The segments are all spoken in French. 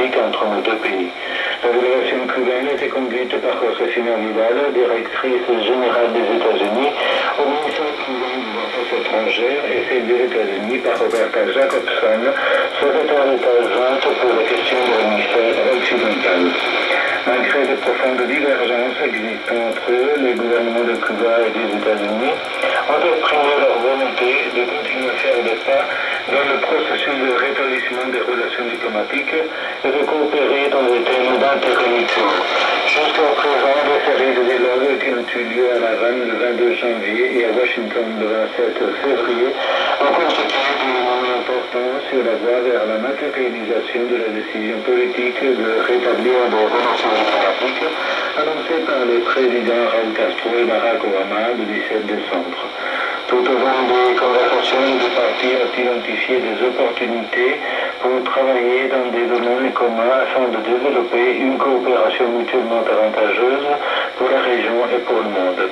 diplomatique entre nos deux pays. La délégation cubaine était conduite par Josefina Vidal, directrice générale des États-Unis, au ministère cubain des Affaires étrangères, et celle des États-Unis par Roberta Jacobson, secrétaire d'État adjointe pour les questions de l'hémisphère occidental. Malgré de profondes divergences existant entre eux, les gouvernements de Cuba et des États-Unis ont exprimé leur volonté de continuer à faire des pas dans le processus de rétablissement des relations diplomatiques et de coopérer dans des thèmes d'intérêt mutuel. Jusqu'à présent, des séries de dialogues qui ont eu lieu à La Havane le 22 janvier et à Washington le 27 février ont constitué des éléments importants sur la voie vers la matérialisation de la décision politique de rétablir des relations diplomatiques annoncée par les présidents Raúl Castro et Barack Obama le 17 décembre. Tout au long des conversations, les deux parties ont identifié des opportunités pour travailler dans des domaines communs afin de développer une coopération mutuellement avantageuse pour la région et pour le monde.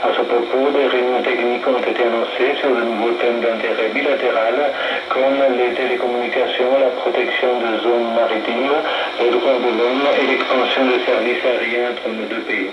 À ce propos, des réunions techniques ont été annoncées sur de nouveaux thèmes d'intérêt bilatéral comme les télécommunications, la protection des zones maritimes, les droits de l'homme et l'expansion des services aériens entre nos deux pays.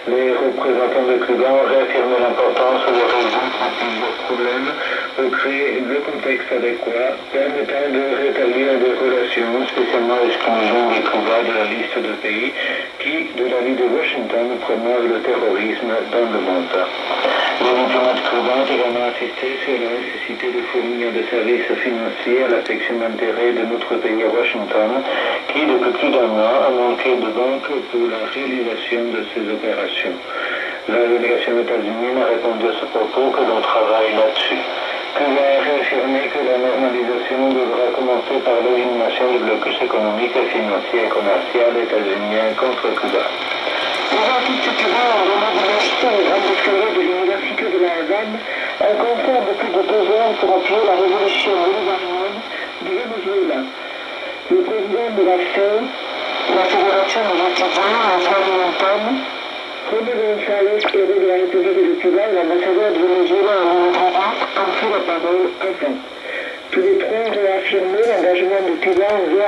Les représentants de Cuba ont réaffirmé l'importance de résoudre plusieurs problèmes pour créer le contexte adéquat permettant de rétablir des relations, spécialement l'exclusion de Cuba de la liste de pays qui, de l'avis de Washington, promeuvent le terrorisme dans le monde. Les diplomates cubains ont également insisté sur la nécessité de fournir des services financiers à la section d'intérêt de notre pays à Washington, qui depuis plus d'un mois a manqué de banques pour la réalisation de ces opérations. La délégation des États-Unis a répondu à ce propos que l'on travaille là-dessus. Cuba a réaffirmé que la normalisation devra commencer par l'élimination du blocus économique, financier et commercial états-unien contre Cuba. Les artistes cubains ont donné dimanche au grand escalier de l'université de La Havane un concert de plus de 2 heures pour appuyer la révolution bolivarienne du Venezuela. Le président de la FED, la Fédération des étudiants, la Flaminantone, José González, héros de la République de Cuba, et l'ambassadeur du Venezuela en Honduras ont pris la parole avant. Tous les trois ont réaffirmé l'engagement de Cuba envers